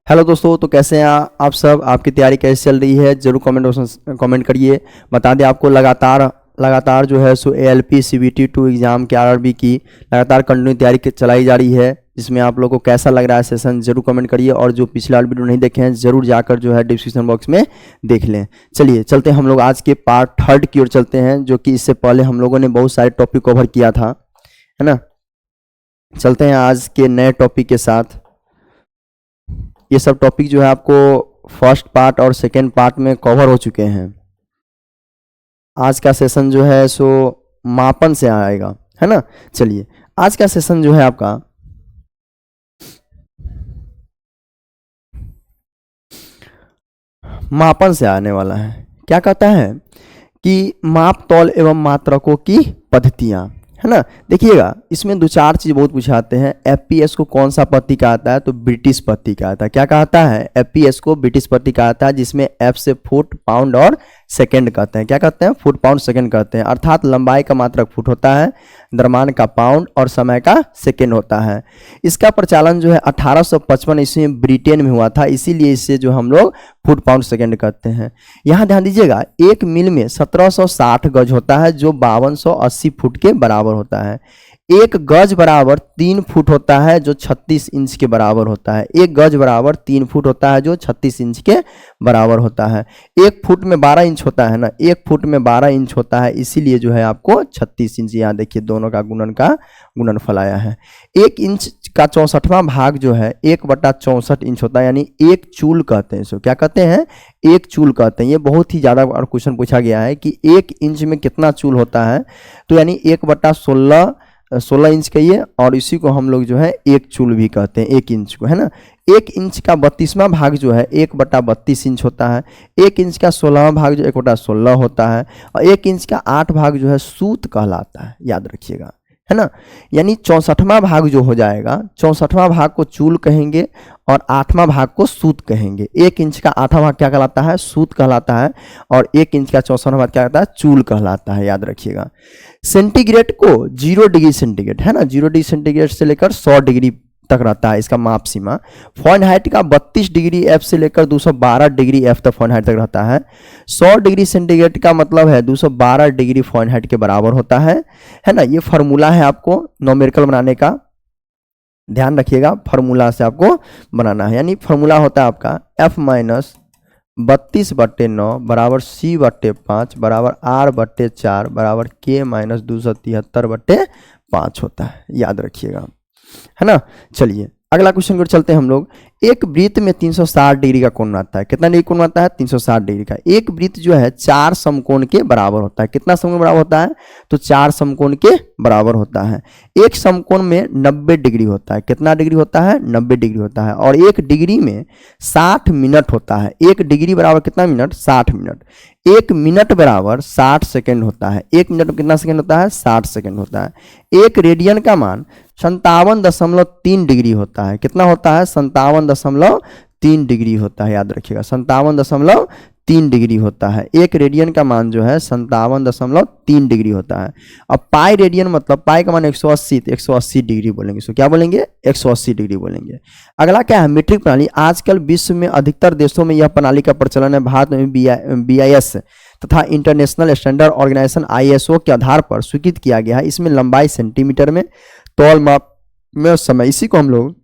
Hello दोस्तों, तो कैसे हैं आप सब। आपकी तैयारी कैसे चल रही है जरूर कमेंट करिए। बता दें आपको लगातार जो है सो ALP CBT 2 एग्ज़ाम के RRB की लगातार कंटिन्यू तैयारी चलाई जा रही है, जिसमें आप लोगों को कैसा लग रहा है सेशन जरूर कमेंट करिए। और जो पिछला वीडियो नहीं देखे हैं जरूर जाकर जो है डिस्क्रिप्शन बॉक्स में देख लें। चलिए चलते हैं हम लोग आज के पार्ट 3 की ओर चलते हैं, जो कि इससे पहले हम लोगों ने बहुत सारे टॉपिक कवर किया था, है ना। चलते हैं आज के नए टॉपिक के साथ। ये सब टॉपिक जो है आपको फर्स्ट पार्ट और सेकेंड पार्ट में कवर हो चुके हैं। आज का सेशन जो है सो मापन से आएगा, है ना। चलिए आज का सेशन जो है आपका मापन से आने वाला है। क्या कहता है कि माप तौल एवं मात्रकों की पद्धतियां, है ना। देखिएगा इसमें दो चार चीज बहुत पूछाते हैं। FPS को कौन सा पद्धति कहता है, तो ब्रिटिश पद्धति कहता है। क्या कहता है, FPS को ब्रिटिश पद्धति कहता है, जिसमें F से फुट, पाउंड और सेकंड कहते हैं। क्या कहते हैं, फुट, पाउंड, सेकंड कहते हैं। अर्थात लंबाई का मात्रक फुट होता है, द्रव्यमान का पाउंड और समय का सेकंड होता है। इसका प्रचालन जो है 1855 ईस्वी में ब्रिटेन में हुआ था, इसीलिए इसे जो हम लोग फुट, पाउंड, सेकंड कहते हैं। यहाँ ध्यान दीजिएगा, एक मील में 1760 गज होता है, जो 5280 फुट के बराबर होता है। एक गज बराबर 3 फुट होता है, जो 36 इंच के बराबर होता है। एक गज बराबर 3 फुट होता है, जो 36 इंच के बराबर होता है। एक फुट में 12 इंच होता है ना, एक फुट में 12 इंच होता है, इसीलिए जो है आपको 36 इंच, यहाँ देखिए दोनों का गुणनफल आया है। एक इंच का 64वां भाग जो है 1/64 इंच होता है, यानी एक चूल कहते हैं इसको। क्या कहते हैं, एक चूल कहते हैं। ये बहुत ही ज़्यादा क्वेश्चन पूछा गया है कि 1 इंच में कितना चूल होता है, तो यानी 1/16 इंच कहिए, और इसी को हम लोग जो है एक चूल भी कहते हैं, 1 इंच को, है ना। 1 इंच का 32वां भाग जो है 1/32 इंच होता है। 1 इंच का 16वां भाग जो 1/16 होता है, और 1 इंच का 8 भाग जो है सूत कहलाता है, याद रखिएगा, है ना। यानी 64वां भाग जो हो जाएगा, 64वां भाग को चूल कहेंगे और 8वां भाग को सूत कहेंगे। 1 इंच का 8वां भाग क्या कहलाता है, सूत कहलाता है, और 1 इंच का 64वां भाग क्या कहता है, चूल कहलाता है, याद रखिएगा। सेंटीग्रेड को 0 डिग्री सेंटीग्रेड, है ना, 0 डिग्री सेंटीग्रेड से लेकर 100 डिग्री तक रहता है इसका माप सीमा। फ़ारेनहाइट का 32 डिग्री F से लेकर 212 डिग्री F तक फ़ारेनहाइट तक रहता है। 100 डिग्री सेंटीग्रेड का मतलब है 212 डिग्री फ़ारेनहाइट के बराबर होता है ना। ये फार्मूला है आपको न्यूमेरिकल बनाने का, ध्यान रखिएगा, फार्मूला से आपको बनाना है। यानी फार्मूला होता है आपका F माइनस 32/9 बराबर C/5 बराबर R/4 बराबर K माइनस 273/5 होता है, याद रखिएगा, है ना। चलिए अगला क्वेश्चन पर चलते हैं हम लोग। एक वृत्त में 360 डिग्री का कोण आता है। कितना डिग्री कोण आता है, 360 डिग्री का। एक वृत्त जो है 4 समकोण के बराबर होता है। कितना समकोण बराबर होता है, तो 4 समकोण के बराबर होता है। एक समकोण में 90 डिग्री होता है। कितना डिग्री होता है, 90 डिग्री होता है। और एक डिग्री में 60 मिनट होता है। एक डिग्री बराबर कितना मिनट, 60 मिनट। एक मिनट बराबर 60 सेकेंड होता है। एक मिनट में कितना सेकेंड होता है, 60 सेकेंड होता है। एक रेडियन का मान 57.3 डिग्री होता है। कितना होता है, 57.3 डिग्री होता है, याद रखिएगा, 57.3 डिग्री होता है। एक रेडियन का मान जो है 57.3 डिग्री होता है। अब पाई रेडियन मतलब पाई का मान 180, तो 180 डिग्री बोलेंगे। इसको क्या बोलेंगे, 180 डिग्री बोलेंगे। अगला क्या है, मीट्रिक प्रणाली। आजकल विश्व में अधिकतर देशों में यह प्रणाली का प्रचलन है। भारत में BIS तथा इंटरनेशनल स्टैंडर्ड ऑर्गेनाइजेशन ISO के आधार पर स्वीकृत किया गया है। इसमें लंबाई सेंटीमीटर में, तौल माप में, समय, इसी को हम लोग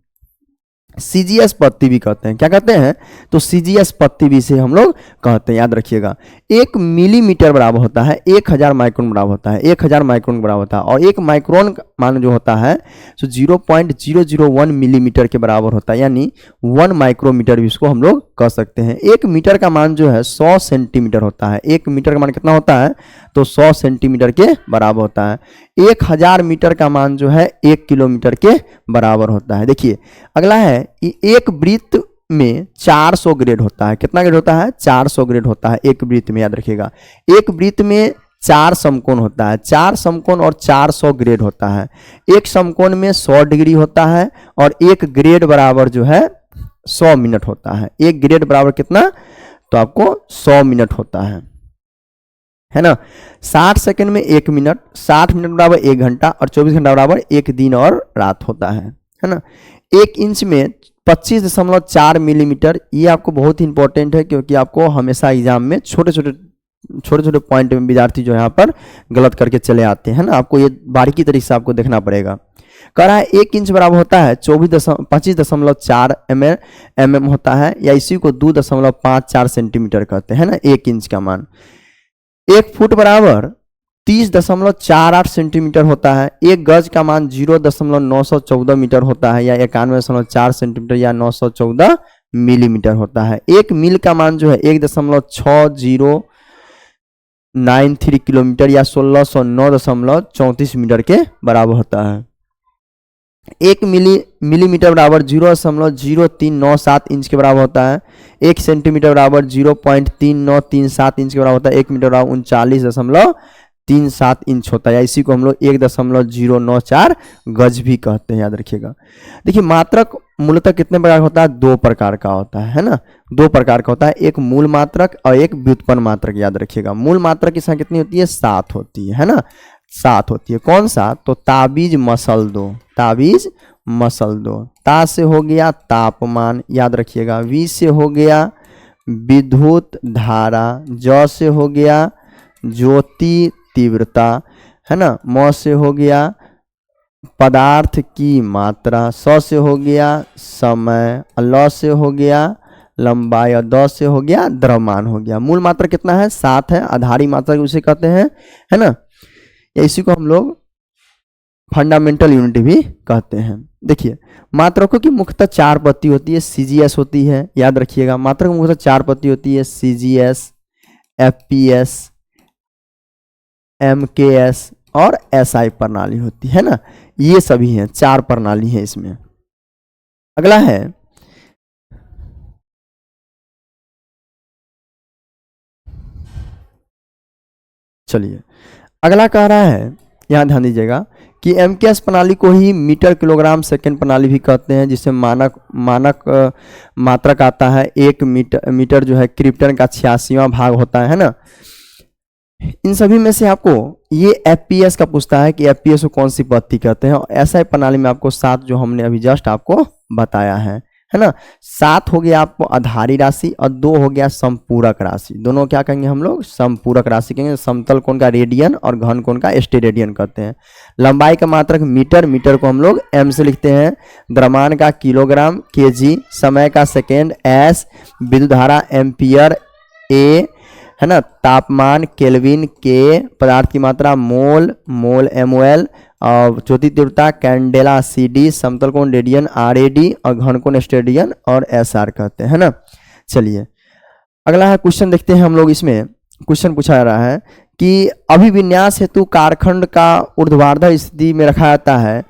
CGS पद्धति भी कहते हैं। क्या कहते हैं, तो CGS पद्धति भी से हम लोग कहते हैं, याद रखिएगा। 1 मिलीमीटर बराबर होता है 1000 माइक्रोन बराबर होता है, 1000 माइक्रोन बराबर होता है। और 1 माइक्रोन मान जो होता है तो 0.001 मिलीमीटर के बराबर होता है, यानी 1 माइक्रोमीटर भी इसको हम लोग कह सकते हैं। 1 मीटर का मान जो है 100 सेंटीमीटर होता है। 1 मीटर का मान कितना होता है, तो 100 सेंटीमीटर के बराबर होता है। 1000 मीटर का मान जो है 1 किलोमीटर के बराबर होता है। देखिए अगला है, एक वृत्त में 400 ग्रेड होता है। कितना ग्रेड होता है, 400 ग्रेड होता है एक वृत्त में, याद रखिएगा। एक वृत्त में 4 समकोण होता है। 4 समकोण और 400 ग्रेड होता है। एक समकोण में 100 डिग्री होता है, और एक ग्रेड बराबर जो है 100 मिनट होता है। एक ग्रेड बराबर कितना, तो आपको 100 मिनट होता है ना। 60 सेकंड में 1 मिनट, 60 मिनट बराबर 1 घंटा, और 24 घंटा बराबर 1 दिन और रात होता है ना। 1 इंच में 25.4 मिलीमीटर। ये आपको बहुत ही इंपॉर्टेंट है, क्योंकि आपको हमेशा एग्जाम में छोटे छोटे पॉइंट में विद्यार्थी जो यहाँ पर गलत करके चले आते हैं ना, आपको ये बारीकी तरीके से आपको देखना पड़ेगा। कह रहा है 1 इंच बराबर होता है 25.4 mm होता है, या इसी को 2.54 सेंटीमीटर कहते हैं ना 1 इंच का मान। 1 फुट बराबर 30.48 सेंटीमीटर होता है। 1 गज का मान 0.914 मीटर होता है, या 91.4 सेंटीमीटर या 914 मिलीमीटर होता है। 1 मील का मान जो है 1.6093 किलोमीटर या 1609.34 मीटर के बराबर होता है। 1 मिलीमीटर बराबर 0.0397 इंच के बराबर होता है। 1 सेंटीमीटर बराबर 0.3937 इंच के बराबर होता है। 1 मीटर बराबर 39.37 इंच होता है, या इसी को हम लोग 1.094 गज भी कहते हैं, याद रखिएगा। देखिए मात्रक मूलतः कितने प्रकार का होता है? 2 प्रकार का होता है ना, 2 प्रकार का होता है, एक मूल मात्रक और एक व्युत्पन्न मात्रक, याद रखिएगा। मूल मात्रक की संख्या कितनी होती है? 7 होती है ना, 7 होती है। कौन सा? तो ताबीज मसल दो, ताबीज मसल दो। ता से हो गया तापमान, याद रखिएगा। वी से हो गया विद्युत धारा, ज से हो गया ज्योति तीव्रता, है ना। म से हो गया पदार्थ की मात्रा, स से हो गया समय, ल से हो गया लंबाई, और द से हो गया द्रव्यमान हो गया। मूल मात्रा कितना है? 7 है। आधारी मात्रा उसे कहते हैं, है ना, या इसी को हम लोग फंडामेंटल यूनिट भी कहते हैं। देखिए मात्रकों की मुख्यतः 4 पत्ती होती है। सीजीएस होती है, याद रखिएगा। मात्रक की मुख्यतः 4 पत्ती होती है। सीजीएस, एफपीएस, एमकेएस और एसआई प्रणाली होती है ना, ये सभी हैं, 4 प्रणाली है इसमें। अगला है चलिए अगला कह रहा है, यहाँ ध्यान दीजिएगा कि एमकेएस प्रणाली को ही मीटर किलोग्राम सेकंड प्रणाली भी कहते हैं, जिसमें मानक मात्रक आता है 1 मीटर जो है क्रिप्टन का 86वां भाग होता है ना। इन सभी में से आपको ये एफपीएस का पूछता है कि एफपीएस को कौन सी पद्धति कहते हैं, और एसआई प्रणाली में आपको 7 जो हमने अभी जस्ट आपको बताया है ना। 7 हो गया आपको आधारी राशि, और 2 हो गया संपूरक राशि। दोनों क्या कहेंगे हम लोग? संपूरक राशि कहेंगे। समतल कोण का रेडियन और घन कोण का स्टेरेडियन कहते हैं। लंबाई का मात्रक मीटर, मीटर को हम लोग एम से लिखते हैं। द्रव्यमान का किलोग्राम, केजी। समय का सेकेंड, एस। विद्युत धारा एम्पियर, ए, है ना। तापमान केल्विन, के। पदार्थ की मात्रा मोल, एमओएल। और ज्योति तीव्रता कैंडेला, सीडी। समतल कोण रेडियन, आरएडी। और घन कोण स्टेडियन और एसआर कहते हैं ना। चलिए अगला है क्वेश्चन देखते हैं हम लोग। इसमें क्वेश्चन पूछा जा रहा है कि अभिविन्यास हेतु कारखंड का ऊर्ध्वाधर स्थिति में रखा जाता है,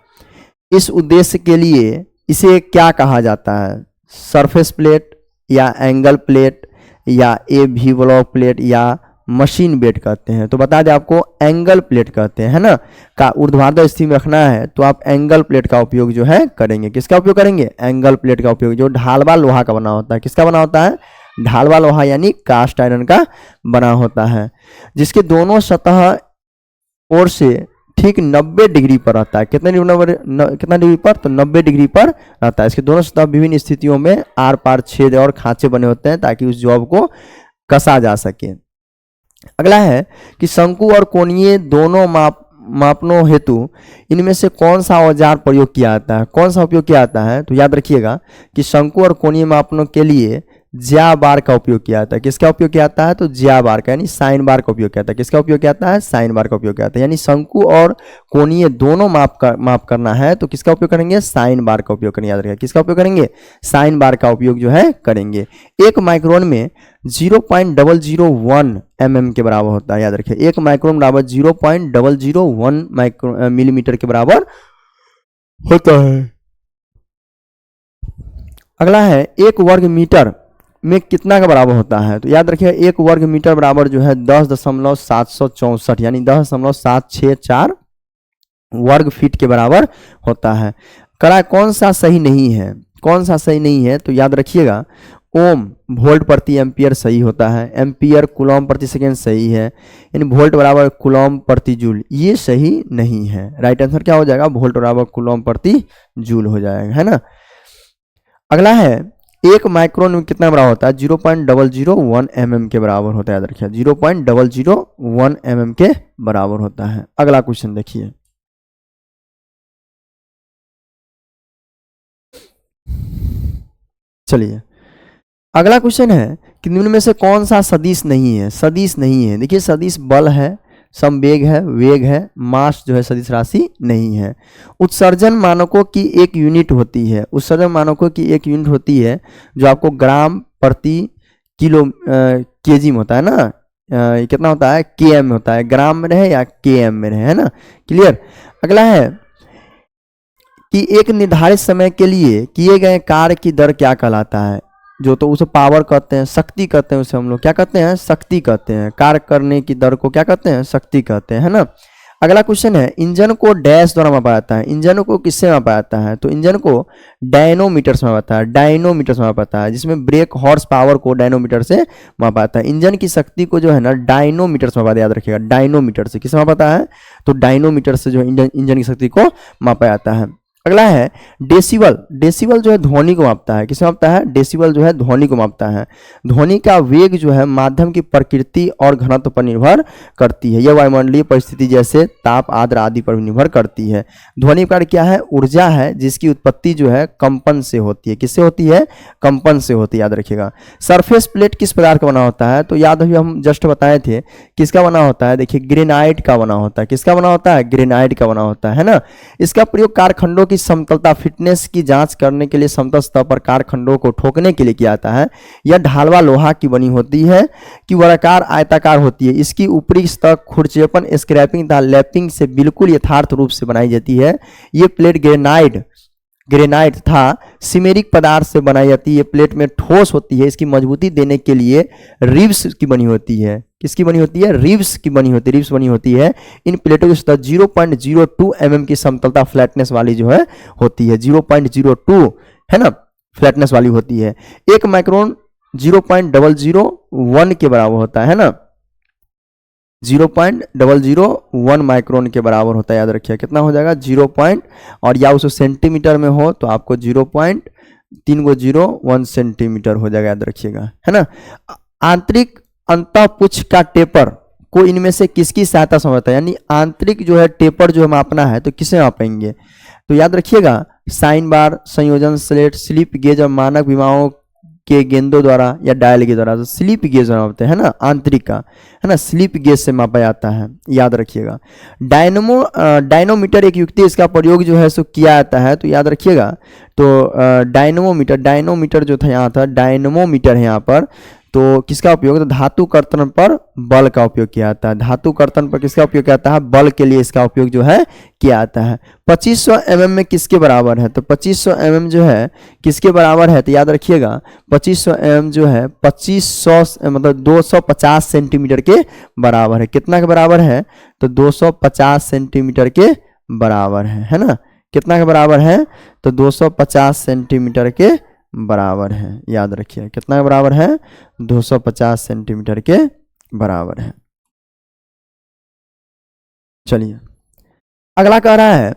इस उद्देश्य के लिए इसे क्या कहा जाता है? सरफेस प्लेट या एंगल प्लेट या ए भी ब्लॉक प्लेट या मशीन बेड कहते हैं। तो बता दें आपको एंगल प्लेट कहते हैं ना। का ऊर्ध्वाधर स्थिति में रखना है तो आप एंगल प्लेट का उपयोग जो है करेंगे। किसका उपयोग करेंगे? एंगल प्लेट का उपयोग, जो ढालवा लोहा का बना होता है। किसका बना होता है? ढालवा लोहा यानी कास्ट आयरन का बना होता है, जिसके दोनों सतह ओर से ठीक 90 डिग्री पर रहता है। कितना डिग्री पर? तो 90 डिग्री पर रहता है। इसके दोनों सतह विभिन्न स्थितियों में आर पार छेद और खांचे बने होते हैं, ताकि उस जॉब को कसा जा सके। अगला है कि शंकु और कोणीय दोनों मापनों हेतु इनमें से कौन सा औजार प्रयोग किया जाता है? कौन सा उपयोग किया जाता है? तो याद रखिएगा कि शंकु और कोणीय मापनों के लिए ज्या बार का उपयोग किया जाता है। किसका उपयोग किया जाता है? तो ज्या बार का, यानी साइन बार का उपयोग किया जाता है। किसका उपयोग किया जाता है? साइन बार का उपयोग किया जाता है। यानी शंकु और कोणीय दोनों माप करना है तो किसका उपयोग करेंगे? साइन बार का उपयोग करेंगे। याद रखिएगा किसका उपयोग करेंगे? साइन बार का उपयोग जो है करेंगे। 1 माइक्रोन में 0.001 mm के बराबर होता है। याद रखिए 1 माइक्रोन बराबर 0.001 मिलीमीटर के बराबर होता है। अगला है 1 वर्ग मीटर में कितना का बराबर होता है? तो याद रखिए 1 वर्ग मीटर बराबर जो है 10.764 यानी 10.764 वर्ग फीट के बराबर होता है। करा कौन सा सही नहीं है? कौन सा सही नहीं है? तो याद रखिएगा ओम वोल्ट प्रति एम्पियर सही होता है। एम्पियर कूलॉम प्रति सेकेंड सही है, यानी वोल्ट बराबर कूलॉम प्रति जूल, ये सही नहीं है। राइट आंसर क्या हो जाएगा? वोल्ट बराबर कूलॉम प्रति जूल हो जाएगा, है ना। अगला है 1 माइक्रोन में कितना बराबर होता है? 0.001 mm के बराबर होता है, याद रखिए 0.001 mm के बराबर होता है। अगला क्वेश्चन देखिए, चलिए अगला क्वेश्चन है कि निम्न में से कौन सा सदिश नहीं है? सदिश नहीं है, देखिए सदिश बल है, संवेग है, वेग है, मास जो है सदिश राशि नहीं है। उत्सर्जन मानकों की एक यूनिट होती है, उत्सर्जन मानकों की एक यूनिट होती है जो आपको ग्राम प्रति किलो केजी में होता है ना, कितना होता है? केएम में होता है, ग्राम में रहे या केएम में रहे, है ना, क्लियर। अगला है कि एक निर्धारित समय के लिए किए गए कार्य की दर क्या कहलाता है? जो तो उसे पावर कहते हैं, शक्ति कहते हैं, उसे हम लोग क्या कहते हैं? शक्ति कहते हैं। कार्य करने की दर को क्या कहते हैं? शक्ति कहते हैं, है ना। अगला क्वेश्चन है इंजन को डैश द्वारा मापा जाता है। इंजन को किससे मापा जाता है? तो इंजन को डायनोमीटर से मापा जाता है, डायनोमीटर से मापा जाता है, जिसमें ब्रेक हॉर्स पावर को डायनोमीटर से मापा जाता है। इंजन की शक्ति को जो है ना डायनोमीटर से मापा, याद रखिएगा डायनोमीटर से। किससे मापा जाता है? तो डायनोमीटर से जो इंजन की शक्ति को मापा जाता है। अगला है डेसिबल। डेसिबल जो है ध्वनि को मापता है। किसे मापता है? डेसिबल जो है ध्वनि को मापता है। ध्वनि का वेग जो है माध्यम की प्रकृति और घनत्व पर निर्भर करती है। यह वायुमंडलीय परिस्थिति जैसे ताप, आर्द्र आदि पर भी निर्भर करती है। ध्वनि प्रकार क्या है? ऊर्जा है, जिसकी उत्पत्ति जो है कंपन से होती है। किससे होती है? कंपन से होती है, याद रखिएगा। सरफेस प्लेट किस प्रकार का बना होता है? तो याद अभी हम जस्ट बताए थे किसका बना होता है। देखिए ग्रेनाइट का बना होता है। किसका बना होता है? ग्रेनाइट का बना होता है ना। इसका प्रयोग कारखंडों की समतलता, फिटनेस की जांच करने के लिए समतल सतह पर कारखंडों को ठोकने के लिए किया जाता है। यह ढालवा लोहा की बनी होती है कि वर्गाकार आयताकार होती है। इसकी ऊपरी सतह खुरचेपन, स्क्रैपिंग तथा लैपिंग से बिल्कुल यथार्थ रूप से बनाई जाती है। ये प्लेट ग्रेनाइट तथा सिमेरिक पदार्थ से बनाई जाती है। ये प्लेट में ठोस होती है। इसकी मजबूती देने के लिए रिब्स की बनी होती है। किसकी बनी होती है? रिब्स की बनी होती है, रिब्स बनी होती है। इन प्लेटों की सतह 0.02 mm की समतलता फ्लैटनेस वाली जो है होती है। 0.02 है ना, फ्लैटनेस वाली होती है। 1 माइक्रोन 0.001 के बराबर होता है ना, 0.001 माइक्रोन के बराबर होता है, याद रखिए। कितना हो जाएगा? 0. और या उसे सेंटीमीटर में हो तो आपको 0.301 सेंटीमीटर हो जाएगा, याद रखिएगा, है ना। आंतरिक अंतःपुच्छ का टेपर को इनमें से किसकी सहायता से होता है? यानी आंतरिक जो है टेपर जो मापना है तो किसे मापेंगे? तो याद रखिएगा साइन बार, संयोजन स्लेट, स्लिप गेज और मानक विमाओं के गेंदों द्वारा या डायल के द्वारा। तो स्लिप गेज मापते हैं ना, आंतरिक का, है ना, स्लिप गेज से मापा जाता है, याद रखिएगा। डायनोमीटर एक युक्ति, इसका प्रयोग जो है सो किया जाता है, तो याद रखिएगा। तो डायनोमीटर जो था यहाँ था, डायनमोमीटर है यहाँ पर। तो किसका उपयोग? तो धातु कर्तन पर बल का उपयोग किया जाता है। धातु कर्तन पर किसका उपयोग किया जाता है? बल के लिए इसका उपयोग जो है किया जाता है। 2500 mm में किसके बराबर है? तो 2500 mm जो है किसके बराबर है? तो याद रखिएगा 2500 mm जो है 2500 मतलब 250 सेंटीमीटर के बराबर है। कितना के बराबर है? तो 250 सेंटीमीटर के बराबर है ना। कितना के बराबर है? तो 250 सेंटीमीटर के बराबर है, याद रखिए। कितना के बराबर है? 250 सेंटीमीटर के बराबर है। चलिए अगला कह रहा है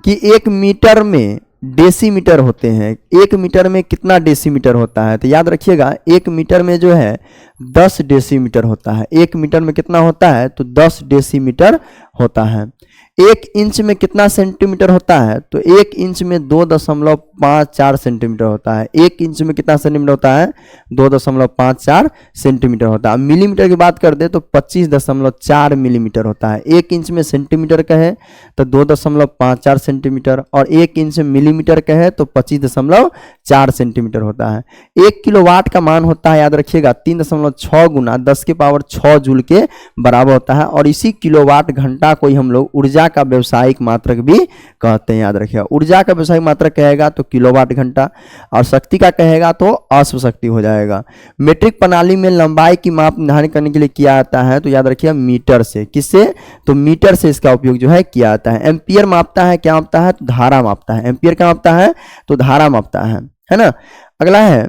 कि 1 मीटर में डेसीमीटर होते हैं। 1 मीटर में कितना डेसीमीटर होता है? तो याद रखिएगा 1 मीटर में जो है 10 डेसीमीटर होता है। 1 मीटर में कितना होता है? तो 10 डेसीमीटर होता है। 1 इंच में कितना सेंटीमीटर होता है? तो 1 इंच में 2.54 सेंटीमीटर होता है। 1 इंच में कितना सेंटीमीटर होता है? 2.54 सेंटीमीटर होता है। मिलीमीटर की बात कर दे तो 25.4 मिलीमीटर होता है। 1 इंच में सेंटीमीटर कहे तो 2.54 सेंटीमीटर, और 1 इंच में मिलीमीटर कहे तो 25.4 सेंटीमीटर होता है। 1 किलोवाट का मान होता है, याद रखिएगा 3.6 गुना 10 के पावर 6 जूल के बराबर होता है। और इसी किलोवाट घंटा को ही हम लोग ऊर्जा का व्यवसायिक मात्रक भी कहते हैं, याद रखिएगा। ऊर्जा का व्यवसायिक मात्रक कहेगा तो किलोवाट घंटा, और शक्ति का कहेगा तो अश्व शक्ति हो जाएगा। मीट्रिक प्रणाली में लंबाई की माप निर्धारण करने के लिए किया जाता है, तो याद रखिएगा मीटर से। किससे? तो मीटर से इसका उपयोग जो है किया जाता है। एम्पियर मापता है, क्या मापता है? तो धारा मापता है। एम्पियर क्या मापता है? तो धारा मापता है ना। अगला है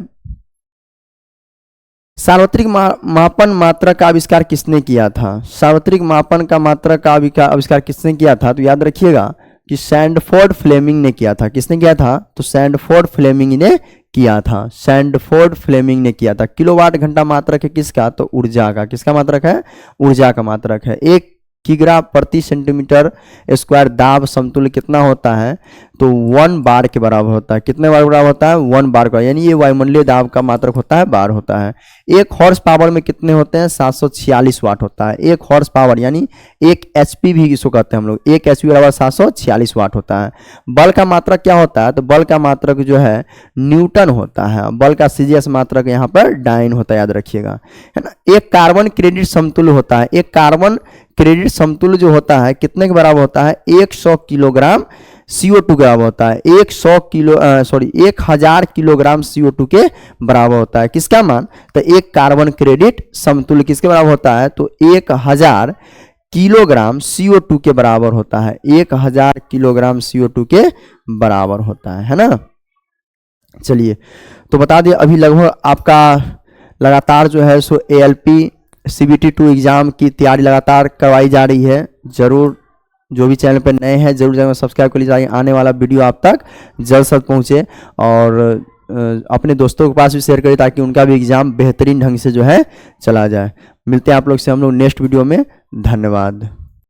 सार्वत्रिक मापन मात्रक का आविष्कार किसने किया था? सार्वत्रिक मापन का मात्रक का आविष्कार किसने किया था? तो याद रखिएगा कि सैंडफोर्ड फ्लेमिंग ने किया था। किसने किया था? तो सैंडफोर्ड फ्लेमिंग ने किया था? सैंडफोर्ड फ्लेमिंग ने किया था। किलोवाट घंटा मात्रक है किसका? तो ऊर्जा का। किसका मात्रक है? ऊर्जा का मात्रक है। 1 किग्रा प्रति सेंटीमीटर स्क्वायर दाब समतुल्य कितना होता है? तो 1 बार के बराबर होता है। कितने बार बराबर होता है? 1 बार का, यानी ये वायुमंडलीय दाब का मात्रक होता है, बार होता है। 1 हॉर्स पावर में कितने होते हैं? 746 वाट होता है। 1 हॉर्स पावर यानी 1 एचपी भी इसको कहते हैं हम लोग। 1 एचपी बराबर 746 वाट होता है। बल का मात्रक क्या होता है? तो बल का मात्रक जो है न्यूटन होता है। बल का सीजीएस मात्रक यहाँ पर डाइन होता है, याद रखिएगा, है ना। एक कार्बन क्रेडिट समतुल्य होता है। एक कार्बन क्रेडिट समतुल्य जो होता है कितने के बराबर होता है? 100 किलोग्राम CO2 के बराबर होता है। 1000 किलोग्राम CO2 के बराबर होता है। किसका मान? तो एक कार्बन क्रेडिट समतुल्य किसके बराबर होता है? तो 1000 किलोग्राम CO2 के बराबर होता है। 1000 किलोग्राम CO2 के बराबर होता है ना। चलिए, तो बता दिए अभी लगभग आपका लगातार जो है सो ALP CBT 2 एग्जाम की तैयारी लगातार करवाई जा रही है। जरूर जो भी चैनल पर नए हैं जरूर चैनल सब्सक्राइब कर लीजिए, आने वाला वीडियो आप तक जल्द से जल्द पहुँचे, और अपने दोस्तों के पास भी शेयर करें ताकि उनका भी एग्जाम बेहतरीन ढंग से जो है चला जाए। मिलते हैं आप लोग से हम लोग नेक्स्ट वीडियो में। धन्यवाद।